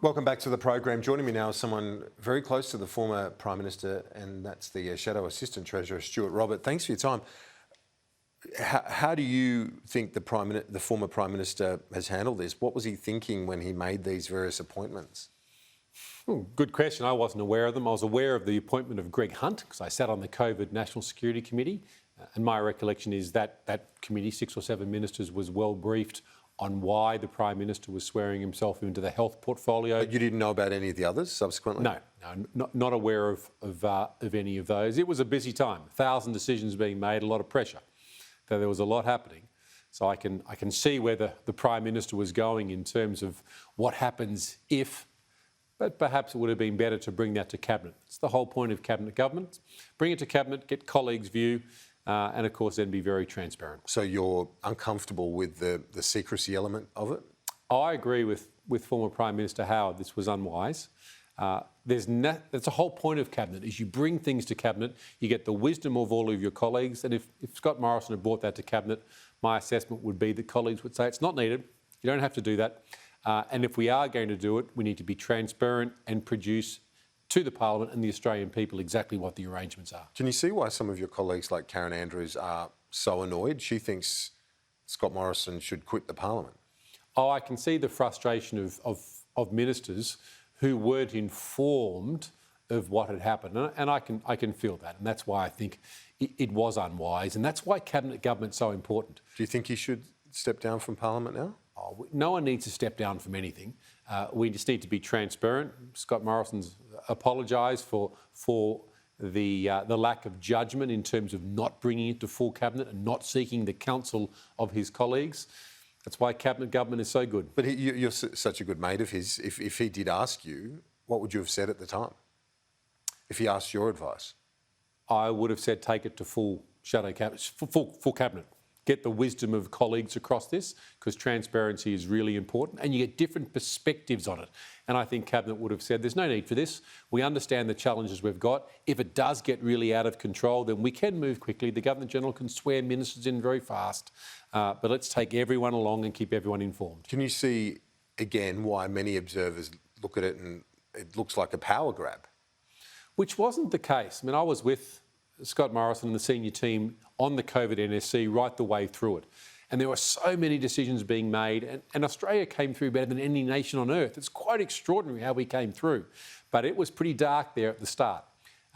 Welcome back to the program. Joining me now is someone very close to the former Prime Minister, and that's the Shadow Assistant Treasurer Stuart Robert. Thanks for your time. How do you think the former Prime Minister has handled this? What was he thinking when he made these various appointments? Good question. I wasn't aware of them. I was aware of the appointment of Greg Hunt because I sat on the COVID National Security Committee, and my recollection is that that committee, 6 or 7 ministers, was well briefed on why the Prime Minister was swearing himself into the health portfolio. But you didn't know about any of the others subsequently? No, not aware of any of those. It was a busy time, 1,000 decisions being made, a lot of pressure. So there was a lot happening. So I can see where the Prime Minister was going in terms of what happens if, but perhaps it would have been better to bring that to Cabinet. It's the whole point of Cabinet government. Bring it to Cabinet, get colleagues' view, and of course then be very transparent. So you're uncomfortable with the secrecy element of it? I agree with former Prime Minister Howard. This was unwise. That's the whole point of Cabinet, is you bring things to Cabinet, you get the wisdom of all of your colleagues, and if Scott Morrison had brought that to Cabinet, my assessment would be that colleagues would say it's not needed, you don't have to do that, and if we are going to do it, we need to be transparent and produce to the Parliament and the Australian people exactly what the arrangements are. Can you see why some of your colleagues like Karen Andrews are so annoyed? She thinks Scott Morrison should quit the Parliament. Oh, I can see the frustration of ministers who weren't informed of what had happened, and I can feel that, and that's why I think it was unwise, and that's why Cabinet government's so important. Do you think he should step down from Parliament now? Oh, no one needs to step down from anything. We just need to be transparent. Scott Morrison's apologised for the lack of judgment in terms of not bringing it to full Cabinet and not seeking the counsel of his colleagues. That's why Cabinet government is so good. But you're such a good mate of his. If he did ask you, what would you have said at the time? If he asked your advice? I would have said take it to full shadow cabinet, full Cabinet. Get the wisdom of colleagues across this, because transparency is really important and you get different perspectives on it. And I think Cabinet would have said there's no need for this. We understand the challenges we've got. If it does get really out of control, then we can move quickly. The Governor-General can swear ministers in very fast. But let's take everyone along and keep everyone informed. Can you see, again, why many observers look at it and it looks like a power grab? Which wasn't the case. I mean, I was with Scott Morrison and the senior team on the COVID NSC right the way through it. And there were so many decisions being made, and Australia came through better than any nation on earth. It's quite extraordinary how we came through. But it was pretty dark there at the start.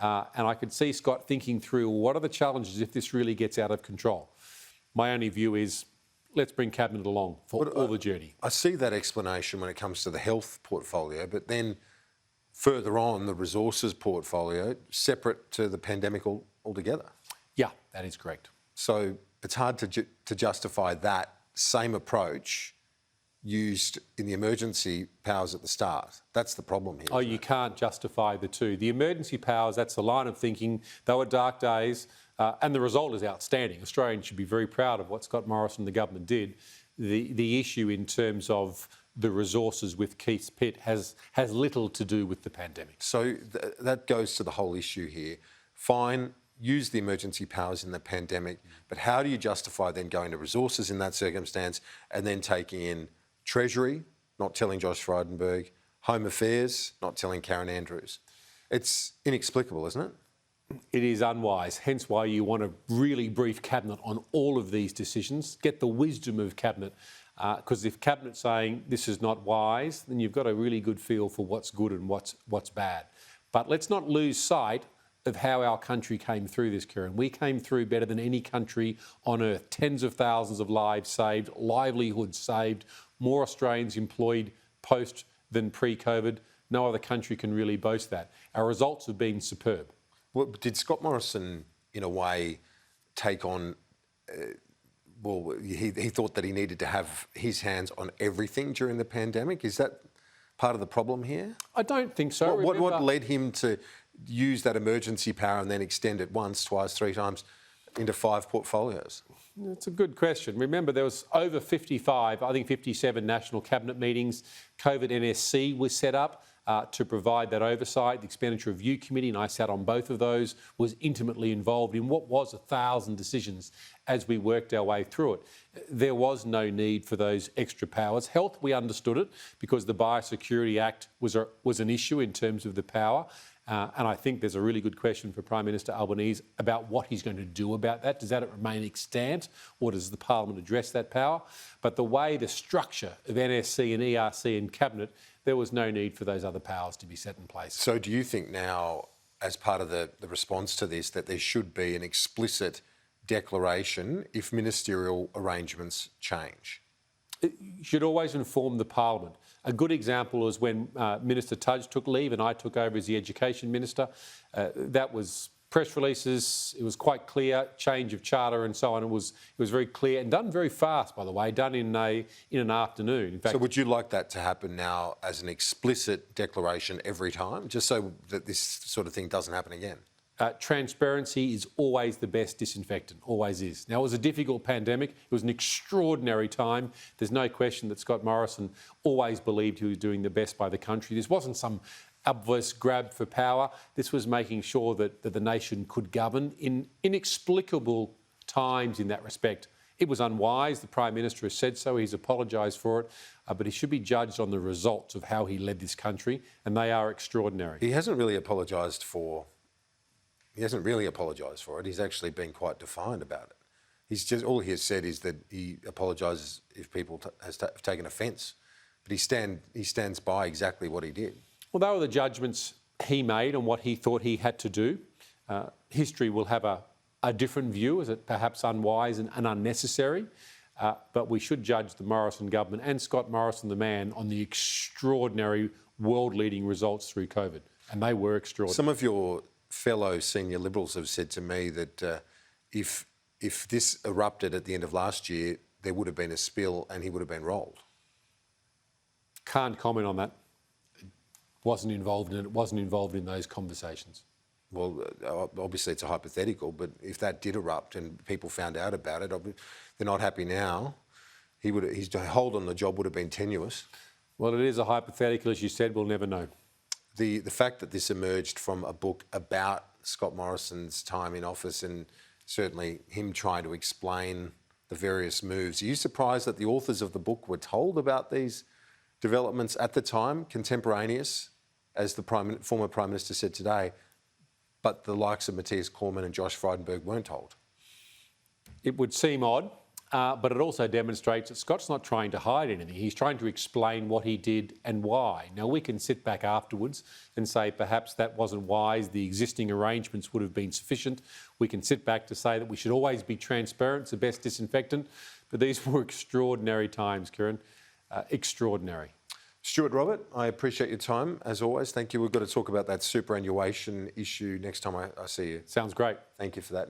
And I could see Scott thinking through, what are the challenges if this really gets out of control? My only view is, let's bring Cabinet along for all the journey. I see that explanation when it comes to the health portfolio, but then further on, the resources portfolio, separate to the pandemic altogether. Yeah, that is correct. So it's hard to justify that same approach used in the emergency powers at the start. That's the problem here. Oh, you can't justify the two. The emergency powers, that's the line of thinking. They were dark days, and the result is outstanding. Australians should be very proud of what Scott Morrison and the government did. The issue in terms of the resources with Keith Pitt has little to do with the pandemic. So that goes to the whole issue here. Fine, use the emergency powers in the pandemic, but how do you justify then going to resources in that circumstance and then taking in Treasury, not telling Josh Frydenberg, Home Affairs, not telling Karen Andrews? It's inexplicable, isn't it? It is unwise, hence why you want to really brief Cabinet on all of these decisions, get the wisdom of Cabinet, because if Cabinet's saying this is not wise, then you've got a really good feel for what's good and what's bad. But let's not lose sight of how our country came through this, Kieran. We came through better than any country on earth. Tens of thousands of lives saved, livelihoods saved, more Australians employed post than pre-COVID. No other country can really boast that. Our results have been superb. Well, did Scott Morrison, in a way, take on... he thought that he needed to have his hands on everything during the pandemic. Is that part of the problem here? I don't think so. What led him to use that emergency power and then extend it once, twice, 3 times into 5 portfolios? It's a good question. Remember, there was over 55, I think 57 national cabinet meetings. COVID NSC was set up. to provide that oversight. The Expenditure Review Committee, and I sat on both of those, was intimately involved in what was 1,000 decisions as we worked our way through it. There was no need for those extra powers. Health, we understood it because the Biosecurity Act was an issue in terms of the power. And I think there's a really good question for Prime Minister Albanese about what he's going to do about that. Does that remain extant, or does the Parliament address that power? But the way the structure of NSC and ERC and Cabinet, there was no need for those other powers to be set in place. So do you think now, as part of the response to this, that there should be an explicit declaration if ministerial arrangements change? You should always inform the Parliament. A good example was when Minister Tudge took leave and I took over as the Education Minister. That was press releases, it was quite clear, change of charter and so on. It was very clear and done very fast, by the way, done in an afternoon. In fact, so would you like that to happen now as an explicit declaration every time, just so that this sort of thing doesn't happen again? Transparency is always the best disinfectant, always is. Now, it was a difficult pandemic. It was an extraordinary time. There's no question that Scott Morrison always believed he was doing the best by the country. This wasn't some obvious grab for power. This was making sure that the nation could govern in inexplicable times in that respect. It was unwise. The Prime Minister has said so. He's apologised for it. But he should be judged on the results of how he led this country, and they are extraordinary. He hasn't really apologised for it. He's actually been quite defiant about it. He's just, all he has said is that he apologises if people have taken offence, but he stands by exactly what he did. Well, they were the judgments he made on what he thought he had to do. History will have a different view, as it perhaps unwise and unnecessary, but we should judge the Morrison government and Scott Morrison, the man, on the extraordinary world-leading results through COVID, and they were extraordinary. Some of your fellow senior Liberals have said to me that if this erupted at the end of last year, there would have been a spill and he would have been rolled. Can't comment on that. Wasn't involved in it. Wasn't involved in those conversations. Well, obviously it's a hypothetical, but if that did erupt and people found out about it, they're not happy now. His hold on the job would have been tenuous. Well, it is a hypothetical, as you said. We'll never know. The fact that this emerged from a book about Scott Morrison's time in office and certainly him trying to explain the various moves, are you surprised that the authors of the book were told about these developments at the time, contemporaneous, as the former Prime Minister said today, but the likes of Matthias Cormann and Josh Frydenberg weren't told? It would seem odd. But it also demonstrates that Scott's not trying to hide anything. He's trying to explain what he did and why. Now, we can sit back afterwards and say perhaps that wasn't wise, the existing arrangements would have been sufficient. We can sit back to say that we should always be transparent, it's the best disinfectant. But these were extraordinary times, Kieran. Extraordinary. Stuart Robert, I appreciate your time, as always. Thank you. We've got to talk about that superannuation issue next time I see you. Sounds great. Thank you for that.